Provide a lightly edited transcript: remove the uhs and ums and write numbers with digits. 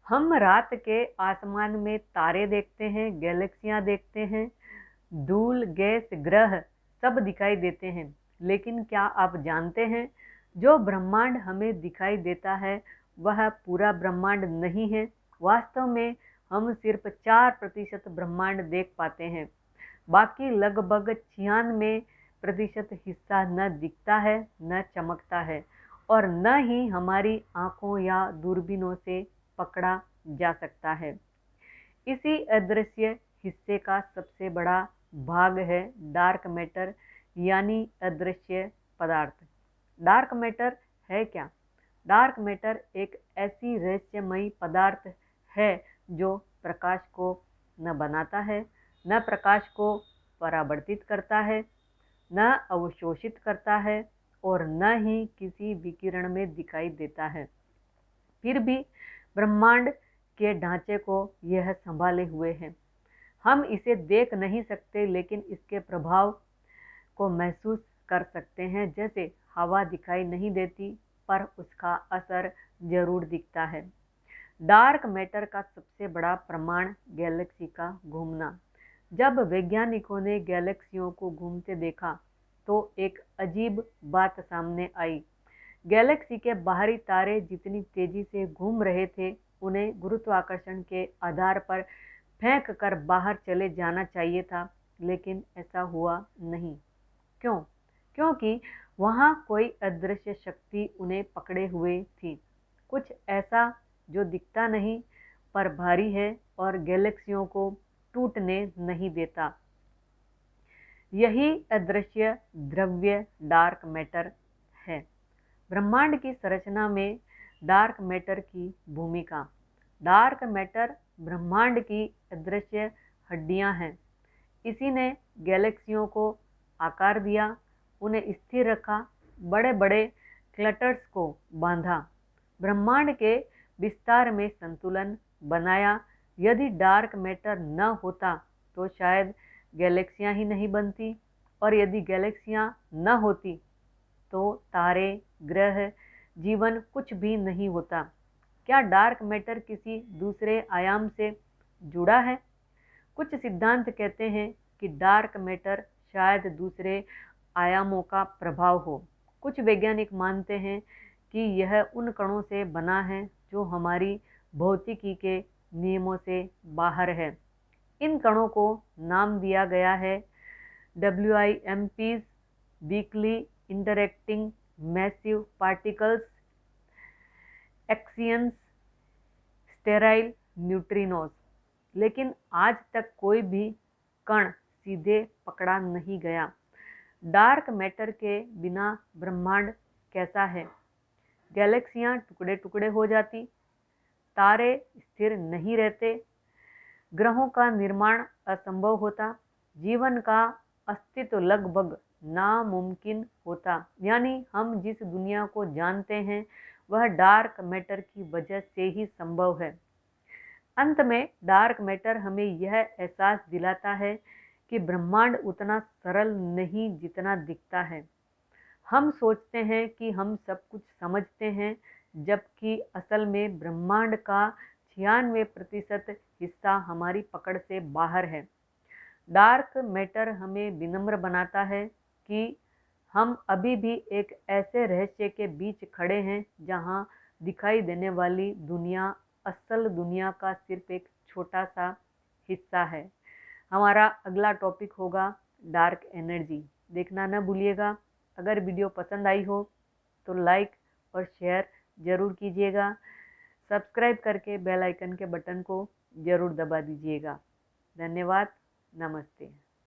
हम रात के आसमान में तारे देखते हैं, गैलेक्सियां देखते हैं, धूल, गैस, ग्रह सब दिखाई देते हैं। लेकिन क्या आप जानते हैं, जो ब्रह्मांड हमें दिखाई देता है वह पूरा ब्रह्मांड नहीं है। वास्तव में हम सिर्फ 4% ब्रह्मांड देख पाते हैं। बाकी लगभग 96% हिस्सा न दिखता है, न चमकता है और न ही हमारी आंखों या दूरबीनों से पकड़ा जा सकता है। इसी अदृश्य हिस्से का सबसे बड़ा भाग है डार्क मैटर, यानी अदृश्य पदार्थ। डार्क मैटर है क्या? डार्क मैटर एक ऐसी रहस्यमयी पदार्थ है जो प्रकाश को न बनाता है, न प्रकाश को परावर्तित करता है, न अवशोषित करता है और न ही किसी विकिरण में दिखाई देता है। फिर भी ब्रह्मांड के ढांचे को यह संभाले हुए है। हम इसे देख नहीं सकते, लेकिन इसके प्रभाव को महसूस कर सकते हैं। जैसे हवा दिखाई नहीं देती, पर उसका असर जरूर दिखता है। डार्क मैटर का सबसे बड़ा प्रमाण गैलेक्सी का घूमना। जब वैज्ञानिकों ने गैलेक्सियों को घूमते देखा तो एक अजीब बात सामने आई। गैलेक्सी के बाहरी तारे जितनी तेजी से घूम रहे थे, उन्हें गुरुत्वाकर्षण के आधार पर फेंक कर बाहर चले जाना चाहिए था, लेकिन ऐसा हुआ नहीं। क्यों? क्योंकि वहाँ कोई अदृश्य शक्ति उन्हें पकड़े हुए थी। कुछ ऐसा जो दिखता नहीं पर भारी है और गैलेक्सियों को टूटने नहीं देता। यही अदृश्य द्रव्य डार्क मैटर है। ब्रह्मांड की संरचना में डार्क मैटर की भूमिका। डार्क मैटर ब्रह्मांड की अदृश्य हड्डियां हैं। इसी ने गैलेक्सियों को आकार दिया, उन्हें स्थिर रखा, बड़े बड़े क्लटर्स को बांधा, ब्रह्मांड के विस्तार में संतुलन बनाया। यदि डार्क मैटर न होता तो शायद गैलेक्सियां ही नहीं बनती, और यदि गैलेक्सियां न होती तो तारे, ग्रह, जीवन कुछ भी नहीं होता। क्या डार्क मैटर किसी दूसरे आयाम से जुड़ा है? कुछ सिद्धांत कहते हैं कि डार्क मैटर शायद दूसरे आयामों का प्रभाव हो। कुछ वैज्ञानिक मानते हैं कि यह उन कणों से बना है जो हमारी भौतिकी के नियमों से बाहर है। इन कणों को नाम दिया गया है WIMPs, weakly interacting massive particles, axions, sterile neutrinos. लेकिन आज तक कोई भी कण सीधे पकड़ा नहीं गया। डार्क मैटर के बिना ब्रह्मांड कैसा है? गैलेक्सियां टुकड़े टुकड़े हो जाती, तारे स्थिर नहीं रहते, ग्रहों का निर्माण असंभव होता, जीवन का अस्तित्व लगभग नामुमकिन होता। यानी हम जिस दुनिया को जानते हैं वह डार्क मैटर की वजह से ही संभव है। अंत में डार्क मैटर हमें यह एहसास दिलाता है कि ब्रह्मांड उतना सरल नहीं जितना दिखता है। हम सोचते हैं कि हम सब कुछ समझते हैं, जबकि असल में ब्रह्मांड का 96% हिस्सा हमारी पकड़ से बाहर है। डार्क मैटर हमें विनम्र बनाता है कि हम अभी भी एक ऐसे रहस्य के बीच खड़े हैं जहां दिखाई देने वाली दुनिया असल दुनिया का सिर्फ एक छोटा सा हिस्सा है। हमारा अगला टॉपिक होगा डार्क एनर्जी। देखना न भूलिएगा। अगर वीडियो पसंद आई हो तो लाइक और शेयर ज़रूर कीजिएगा। सब्सक्राइब करके बेल आइकन के बटन को ज़रूर दबा दीजिएगा। धन्यवाद। नमस्ते।